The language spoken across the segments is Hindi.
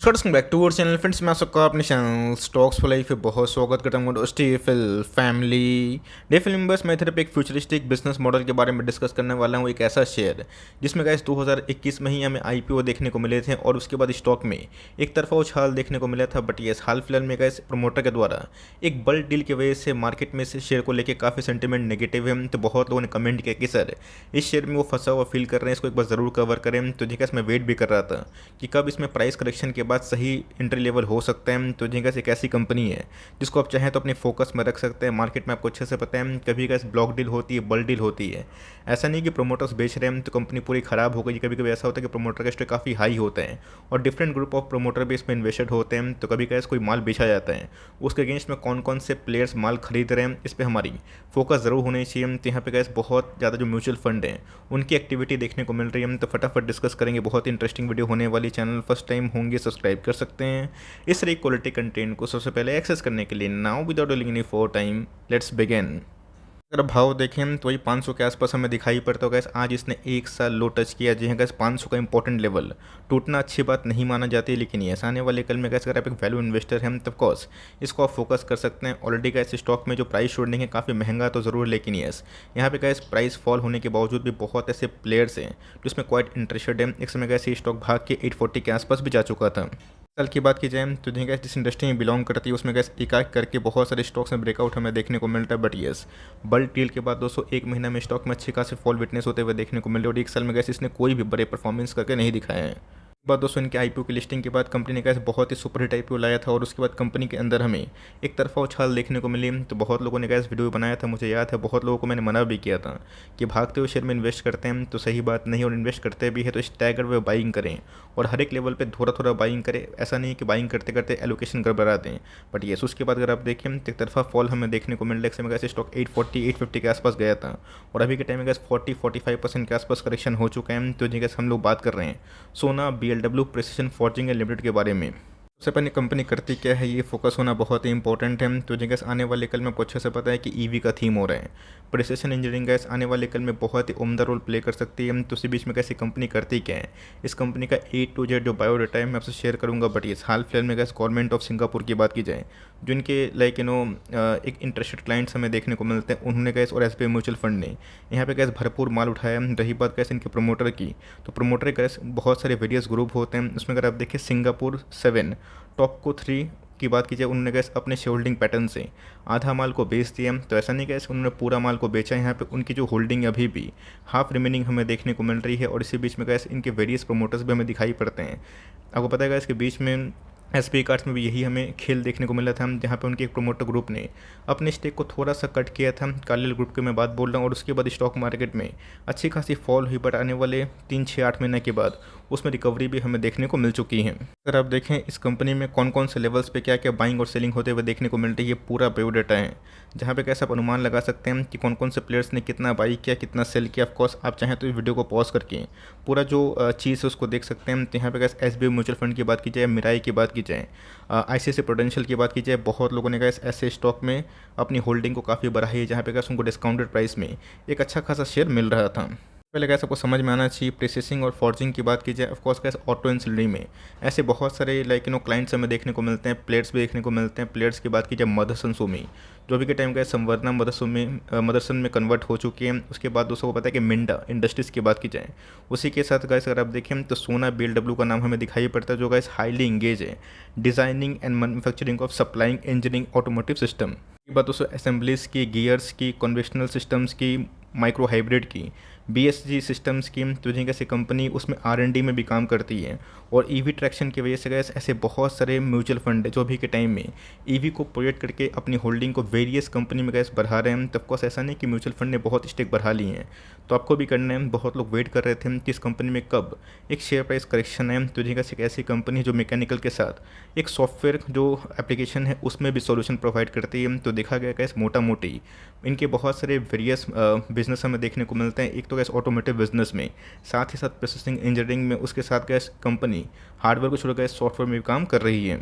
Welcome back to our channel friends. मैं सबका अपने चैनल स्टॉक्स फॉर लाइफ पे बहुत स्वागत करता हूँ। स्टीफिल फैमिली डेफिल मेंबर्स, मैं इधर पे एक फ्यूचरिस्टिक बिजनेस मॉडल के बारे में डिस्कस करने वाला हूँ। एक ऐसा शेयर जिसमें गाइस 2021 में ही हमें आईपीओ देखने को मिले थे और उसके बाद स्टॉक में एक तरफा उछाल देखने को मिला था। बट ये हाल फिलहाल में गाइस प्रमोटर के द्वारा एक बल्क डील की वजह से मार्केट में से शेयर को लेकर काफ़ी सेंटीमेंट नेगेटिव है। तो बहुत लोगों ने कमेंट किया कि सर इस शेयर में वो फंसा हुआ फील कर रहे हैं, इसको एक बार ज़रूर कवर करें। तो जी मैं वेट भी कर रहा था कि कब इसमें प्राइस करेक्शन के बाद सही एंट्री लेवल हो सकता है। तो जी एक ऐसी कंपनी है जिसको आप चाहें तो अपने फोकस में रख सकते हैं। मार्केट में आपको अच्छे से पता है कभी कैसे ब्लॉक डील होती है, बल्क डील होती है। ऐसा नहीं कि प्रोमोटर्स बेच रहे हैं तो कंपनी पूरी खराब हो गई। कभी कभी ऐसा होता है कि प्रोमोटर का स्टॉक काफ़ी हाई होते हैं और डिफरेंट ग्रुप ऑफ प्रोमोटर भी इसमें इन्वेस्टेड होते हैं। तो कभी कैसे कोई माल बेचा जाता है, उसके अगेंस्ट में कौन कौन से प्लेयर्स माल खरीद रहे हैं, इस पर हमारी फोकस ज़रूर होनी चाहिए। तो यहाँ पे कैसे बहुत ज़्यादा जो म्यूचुअल फंड हैं उनकी एक्टिविटी देखने को मिल रही है। तो फटाफट डिस्कस करेंगे, बहुत इंटरेस्टिंग वीडियो होने वाली। चैनल फर्स्ट टाइम होंगे सब्सक्राइब कर सकते हैं इस तरह क्वालिटी कंटेंट को सबसे पहले एक्सेस करने के लिए। Now without delaying any for time let's begin. अगर भाव देखें तो वही 500 के आसपास हमें दिखाई पड़ता होगा। आज इसने एक साल लो टच किया। जी हाँ गैस, 500 का इंपॉर्टेंट लेवल टूटना अच्छी बात नहीं माना जाती, लेकिन ये आने वाले कल में गैस अगर आप एक वैल्यू इन्वेस्टर हैं तब कोर्स इसको आप फोकस कर सकते हैं। ऑलरेडी गैस स्टॉक में जो प्राइस छोड़ने है काफ़ी महंगा तो ज़रूर, लेकिन यस यहाँ पे गैस प्राइस फॉल होने के बावजूद भी बहुत ऐसे प्लेयर्स हैं जो इसमें क्वाइट इंटरेस्टेड है। एक समय गैस ये स्टॉक भाग के 840 के आसपास भी जा चुका था। कल की बात की जाए तो जी गैस जिस इंडस्ट्री में बिलोंग करती है उसमें गैस एक करके बहुत सारे स्टॉक्स में ब्रेकआउट हमें देखने को मिलता है। बट यस बल्क डील के बाद दोस्तों एक महीना में स्टॉक में अच्छी खासी फॉल विटनेस होते हुए देखने को मिल रही है और एक साल में गैस इसने कोई भी बड़े परफॉर्मेंस करके नहीं दिखाया है। बाद दोस्तों इनके आईपीओ की लिस्टिंग के बाद कंपनी ने कैसे बहुत ही सुपर हिट आईपीओ लाया था और उसके बाद कंपनी के अंदर हमें एक तरफा उछाल देखने को मिली। तो बहुत लोगों ने कैसे वीडियो बनाया था, मुझे याद है बहुत लोगों को मैंने मना भी किया था कि भागते हुए शेयर में इन्वेस्ट करते हैं तो सही बात नहीं, और इन्वेस्ट करते भी है तो स्टैगर वे बाइंग करें और हर एक लेवल पर थोड़ा थोड़ा बाइंग करें। ऐसा नहीं कि बाइंग करते करते एलोकेशन गड़बड़ा दें। बट ये उसके बाद अगर आप देखें तो एक तरफा फॉल हमें देखने को मिल रहा है। कैसे स्टॉक 840 850 के आसपास गया था और अभी के टाइम में कैसे 40-45% के आसपास करेक्शन हो चुका है। तो जी कैसे हम लोग बात कर रहे हैं सोना BLW प्रिसिशन फॉर्जिंग लिमिटेड के बारे में। सबसे पहले कंपनी करती क्या है, ये फोकस होना बहुत ही इंपॉर्टेंट है। तो गैस आने वाले कल में आपको अच्छे से पता है कि ईवी का थीम हो रहा है। प्रिसिशन इंजीनियरिंग गैस आने वाले कल में बहुत ही उम्दा रोल प्ले कर सकती है। तो उसी बीच में कैसी कंपनी करती क्या है, इस कंपनी का A to Z जो बायोडाटा है मैं आपसे शेयर करूंगा। बट ये हाल फिलहाल में गैस गवर्नमेंट ऑफ सिंगापुर की बात की जाए जो इनके लाइक एक इंटरेस्टेड क्लाइंट्स हमें देखने को मिलते हैं, उन्होंने गैस और SBI म्यूचुअल फंड ने यहाँ पे गैस भरपूर माल उठाया। रही बात गैस इनके प्रमोटर की, तो प्रमोटर गैस बहुत सारे वेरियस ग्रुप होते हैं। उसमें अगर आप देखिए सिंगापुर 7 टॉप को 3 की बात कीजिए, उन्होंने गैस अपने होल्डिंग पैटर्न से आधा माल को बेच दिया। तो ऐसा नहीं गैस उन्होंने पूरा माल को बेचा, यहाँ पे उनकी जो होल्डिंग अभी भी हाफ रिमेनिंग हमें देखने को मिल रही है। और इसी बीच में गैस इनके वेरियस प्रमोटर्स भी हमें दिखाई पड़ते हैं। आपको पता है इसके बीच में SBI कार्ड्स में भी यही हमें खेल देखने को मिला था, जहाँ पे उनके एक प्रोमोटर ग्रुप ने अपने स्टेक को थोड़ा सा कट किया था। कार्लिल ग्रुप की मैं बात बोल रहा हूँ। और उसके बाद स्टॉक मार्केट में अच्छी खासी फॉल हुई, बट आने वाले 3-6-8 महीने के बाद उसमें रिकवरी भी हमें देखने को मिल चुकी है। अगर आप देखें इस कंपनी में कौन कौन से लेवल्स पे क्या क्या बाइंग और सेलिंग होते हुए देखने को मिल रही है, पूरा बायोडाटा है जहाँ पे कैसे आप अनुमान लगा सकते हैं कि कौन कौन से प्लेयर्स ने कितना बाई किया, कितना सेल किया। ऑफकोर्स आप चाहें तो इस वीडियो को पॉज करके पूरा जो चीज़ है उसको देख सकते हैं। तो यहाँ पे कैसे SBI म्यूचुअल फंड की बात की जाए, मिराई की बात की जाए, ICICI प्रूडेंशियल की बात की जाए, बहुत लोगों ने कैसे ऐसे स्टॉक में अपनी होल्डिंग को काफ़ी बढ़ाई है जहाँ पे कैसे उनको डिस्काउंटेड प्राइस में एक अच्छा खासा शेयर मिल रहा था। पहले कैसे आपको समझ में आना चाहिए। प्रोसेसिंग और फॉर्जिंग की बात की जाए, ऑफकोर्स कैसे ऑटो एंसिलरी में ऐसे बहुत सारे क्लाइंट्स हमें देखने को मिलते हैं, प्लेयर्स भी देखने को मिलते हैं। प्लेयर्स की बात की जाए मदरसन सुमी, जो अभी के टाइम का संवर्धना मदरसन में कन्वर्ट हो चुकी है। उसके बाद दोस्तों को पता है कि मिंडा इंडस्ट्रीज़ की बात की जाए, उसी के साथ गैस अगर आप देखें तो सोना BLW का नाम हमें दिखाई पड़ता है, जो गैस हाईली इंगेज है designing and manufacturing of supplying engineering automotive system की बात। दोस्तों असेंबलीज की, गियर्स की, कन्वेंशनल सिस्टम्स की, माइक्रो हाइब्रिड की, BSG सिस्टम स्कीम, तो जी कैसे कंपनी उसमें R&D में भी काम करती है। और EV ट्रैक्शन की वजह से गैस ऐसे बहुत सारे म्यूचुअल फंड है जो अभी के टाइम में EV को प्रोजेक्ट करके अपनी होल्डिंग को वेरियस कंपनी में गैस बढ़ा रहे हैं। तो ऑफकोर्स ऐसा नहीं कि म्यूचुअल फंड ने बहुत स्टेक बढ़ा ली हैं, तो आपको भी करना है। बहुत लोग वेट कर रहे थे कि इस कंपनी में कब एक शेयर प्राइस करेक्शन है। तो जी कैसे एक ऐसी कंपनी जो मैकेनिकल के साथ एक सॉफ्टवेयर जो एप्लीकेशन है उसमें भी सॉल्यूशन प्रोवाइड करती है। तो देखा गया कैसे मोटा मोटी इनके बहुत सारे वेरियस बिजनेस हमें देखने को मिलते हैं। एक तो गैस ऑटोमोटिव बिजनेस में, साथ ही साथ प्रोसेसिंग इंजीनियरिंग में, उसके साथ गैस कंपनी हार्डवेयर को छोड़ गैस सॉफ्टवेयर में भी काम कर रही है।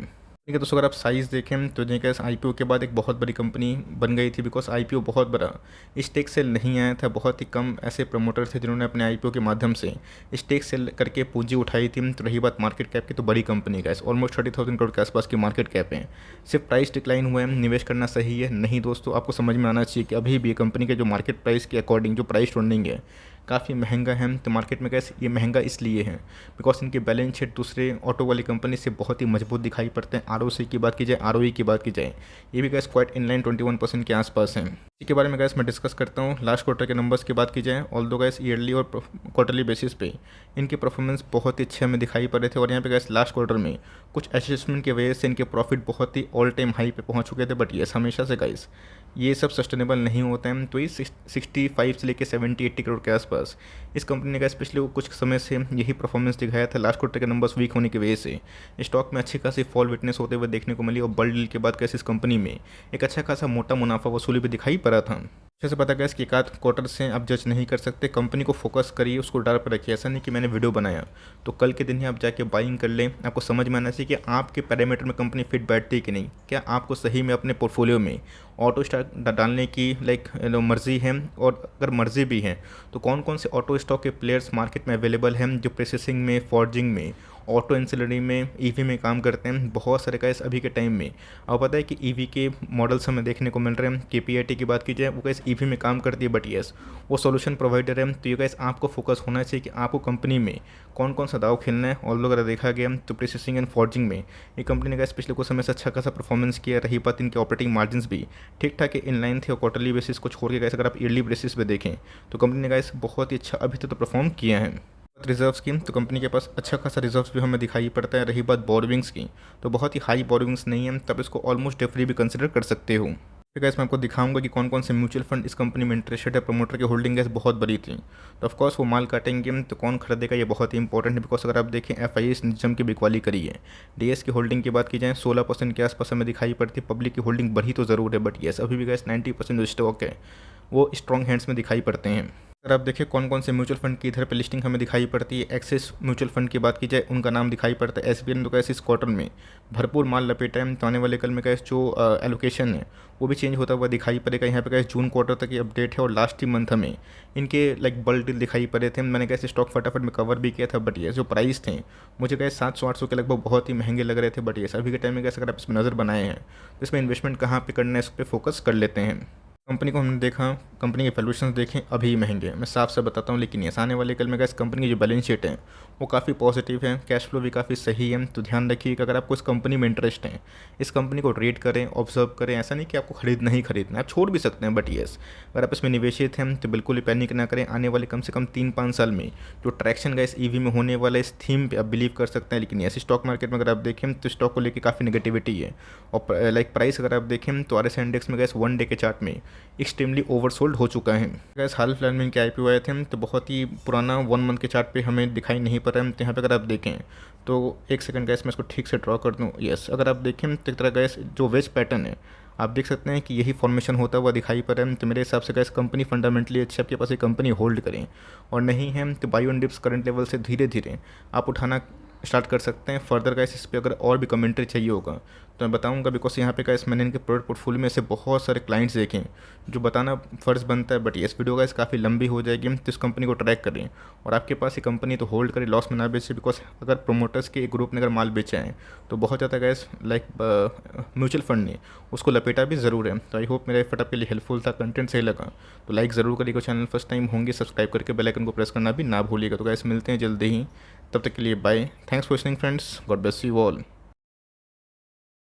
ठीक है, तो अगर आप साइज़ देखें तो देखिए आईपीओ के बाद एक बहुत बड़ी कंपनी बन गई थी, बिकॉज़ आईपीओ बहुत बड़ा स्टेक सेल नहीं आया था। बहुत ही कम ऐसे प्रमोटर थे जिन्होंने अपने आईपीओ के माध्यम से स्टेक सेल करके पूंजी उठाई थी। तो रही बात मार्केट कैप की, तो बड़ी कंपनी का ऑलमोस्ट 30,000 करोड़ के आसपास की मार्केट कैप है। सिर्फ प्राइस डिक्लाइन हुआ है, निवेश करना सही है नहीं दोस्तों? आपको समझ में आना चाहिए कि अभी भी कंपनी के जो मार्केट प्राइस के अकॉर्डिंग जो प्राइस ट्रेंडिंग है काफ़ी महंगा है। तो मार्केट में कैसे ये महंगा इसलिए है बिकॉज इनके बैलेंस शीट दूसरे ऑटो वाली कंपनी से बहुत ही मजबूत दिखाई पड़ते हैं। आरओसी की बात की जाए, आरओई की बात की जाए, ये भी गैस क्वाइट इनलाइन 21% के आसपास हैं। इसी के बारे में गैस मैं डिस्कस करता हूँ। लास्ट क्वार्टर के नंबर्स की बात की जाए, ऑल्दो गैस ईयरली और क्वार्टरली बेसिस पे इनके परफॉर्मेंस बहुत ही अच्छे हमें दिखाई पड़ रहे थे। और यहाँ पे गैस लास्ट क्वार्टर में कुछ एडजस्टमेंट की वजह से इनके प्रॉफिट बहुत ही ऑल टाइम हाई पे पहुँच चुके थे। बट ये हमेशा से गैस ये सब सस्टेनेबल नहीं होता है। तो ये 65 से लेकर 70-80 करोड़ के आसपास इस कंपनी ने गैस पिछले कुछ समय से यही परफॉर्मेंस दिखाया था। लास्ट क्वार्टर के नंबर्स वीक होने की वजह से स्टॉक में अच्छी खासी फॉल विटनेस होते हुए देखने को मिली। और बल्ड डील के बाद कैसे इस कंपनी में एक अच्छा खासा मोटा मुनाफा वसूली भी दिखाई पड़ा था। अच्छे से पता गया कि एक आध क्वार्टर से आप जज नहीं कर सकते। कंपनी को फोकस करिए, उसको डाल पर रखिए। ऐसा नहीं कि मैंने वीडियो बनाया तो कल के दिन ही आप जाके बाइंग कर लें। आपको समझ में आना चाहिए कि आपके पैरामीटर में कंपनी फिट बैठती है कि नहीं। क्या आपको सही में अपने पोर्टफोलियो में ऑटो स्टॉक डालने की मर्जी है? और अगर मर्जी भी है तो कौन कौन से ऑटो स्टॉक के प्लेयर्स मार्केट में अवेलेबल हैं जो प्रोसेसिंग में, फॉर्जिंग में, ऑटो इंसिलरी में, ईवी में काम करते हैं? बहुत सारे का अभी के टाइम में अब पता है कि ईवी के मॉडल्स हमें देखने को मिल रहे हैं। केपीआईटी की बात की जाए, वो कैसे ईवी में काम करती है, बट यस वो सॉल्यूशन प्रोवाइडर है। तो ये कैसे आपको फोकस होना चाहिए कि आपको कंपनी में कौन कौन सा दाव खेलना है। और लोग अगर देखा गया तो प्रोसेसिंग एंड फॉर्जिंग में ये कंपनी ने कैसे पिछले कुछ समय से अच्छा खासा परफॉर्मेंस किया। रही बात इनके ऑपरेटिंग मार्जिन भी ठीक ठाक इनलाइन थे। और क्वार्टरली बेसिस को छोड़ के कैसे अगर आप ईयरली बेसिस पे देखें तो कंपनी ने कैसे बहुत ही अच्छा अभी तक तो परफॉर्म किया है। रिजर्व्स की तो कंपनी के पास अच्छा खासा रिजर्व्स भी हमें दिखाई पड़ता है। रही बात बोरोविंग्स की तो बहुत ही हाई बोरोविंग्स नहीं है, तब इसको ऑलमोस्ट डेट फ्री भी कंसिडर कर सकते हो। फिर गैस मैं आपको दिखाऊंगा कि कौन कौन से म्यूचुअल फंड इस कंपनी में इंटरेस्टेड है। प्रमोटर की होल्डिंग गैस बहुत बड़ी थी तो ऑफकोर्स वो माल काटेंगे। तो कौन खरीदेगा ये बहुत ही इंपॉर्टेंट है, बिकॉज अगर आप देखें एफआईएस निजम की बिकवाली करी है। डीएस की होल्डिंग की बात की जाए 16% के आसपास हमें दिखाई पड़ती है। पब्लिक की होल्डिंग बढ़ी तो ज़रूर है, बट येस अभी भी गैस 90% जो स्टॉक है वो स्ट्रॉन्ग हैंड्स में दिखाई पड़ते हैं। अगर आप देखें कौन कौन से म्यूचुअल फंड की इधर पे लिस्टिंग हमें दिखाई पड़ती है, एक्सिस म्यूचुअल फंड की बात की जाए उनका नाम दिखाई पड़ता है। एसबीआई ने तो कैसे इस क्वार्टर में भरपूर माल लपेटा है। तो आने वाले कल में कैसे जो एलोकेशन है वो भी चेंज होता हुआ दिखाई पड़ेगा। यहाँ पे कैसे जून क्वार्टर तक ये अपडेट है। और लास्ट ही मंथ हमें इनके बल्क डील दिखाई पड़े थे। मैंने कैसे स्टॉक फटाफट में कवर भी किया था, बट ये जो प्राइस थे मुझे कैसे 700-800 के लगभग बहुत ही महंगे लग रहे थे। बट ये अभी के टाइम में कैसे अगर आप इसमें नज़र बनाए हैं तो इसमें इन्वेस्टमेंट कहाँ पे करना है इस पर फोकस कर लेते हैं। कंपनी को हमने देखा, कंपनी के वैल्यूएशन देखें अभी महंगे, मैं साफ से बताता हूँ। लेकिन ये आने वाले कल में गैस कंपनी की जो बैलेंस शीट है वो काफ़ी पॉजिटिव है, कैश फ्लो भी काफ़ी सही है। तो ध्यान रखिए कि अगर आपको इस कंपनी में इंटरेस्ट है इस कंपनी को ट्रेड करें, ऑब्जर्व करें। ऐसा नहीं कि आपको खरीदना ही खरीदना है, आप छोड़ भी सकते हैं। बट येस अगर आप इसमें निवेशित हैं तो बिल्कुल ही पैनिक ना करें। आने वाले कम से कम 3-5 साल में जो ट्रैक्शन गैस ईवी में होने वाला इस थीम पे आप बिलीव कर सकते हैं। लेकिन ऐसे स्टॉक मार्केट में अगर आप देखें तो स्टॉक को लेकर काफ़ी नेगेटिविटी है। और प्राइस अगर आप देखें तो आरएस इंडेक्स में गैस 1 डे के चार्ट में एक्सट्रीमली ओवरसोल्ड हो चुका है। गैस हाल फिलहाल में इनके आईपीओ आए थे तो बहुत ही पुराना 1 मंथ के चार्ट पे हमें दिखाई नहीं पड़ रहा है। तो यहाँ पे अगर आप देखें तो एक सेकंड गैस मैं इसको ठीक से ड्रॉ कर दूँ। यस अगर आप देखें तो एक तरह गैस जो वेज पैटर्न है आप देख सकते हैं कि यही फॉर्मेशन होता हुआ दिखाई पड़ रहा है। तो मेरे हिसाब से गैस कंपनी फंडामेंटली अच्छी, आपके पास एक कंपनी होल्ड करें। और नहीं है तो by on dips current level से धीरे धीरे आप उठाना स्टार्ट कर सकते हैं। फर्दर गैस इस पर अगर और भी कमेंट्री चाहिए होगा तो मैं बताऊंगा, बिकॉज यहाँ पे गैस मैंने इनके प्रोडक्ट पोर्टफोलियो में से बहुत सारे क्लाइंट्स देखे जो बताना फ़र्ज़ बनता है। बट ये इस वीडियो गैस काफ़ी लंबी हो जाएगी। तो इस कंपनी को ट्रैक करें और आपके पास ये कंपनी तो होल्ड करें, लॉस में ना बेचें। बिकॉज अगर प्रोमोटर्स के एक ग्रुप ने अगर माल बेचा है तो बहुत ज़्यादा गैस म्यूचुअल फंड ने उसको लपेटा भी ज़रूर है। तो आई होप मेरा एफर्ट आपके लिए हेल्पफुल था, कंटेंट सही लगा तो लाइक ज़रूर करिएगा। चैनल फर्स्ट टाइम होंगे सब्सक्राइब करके बेल आइकन को प्रेस करना भी ना भूलिएगा। तो गैस मिलते हैं जल्दी ही, तब तक के लिए bye. Thanks for listening friends, God bless you all.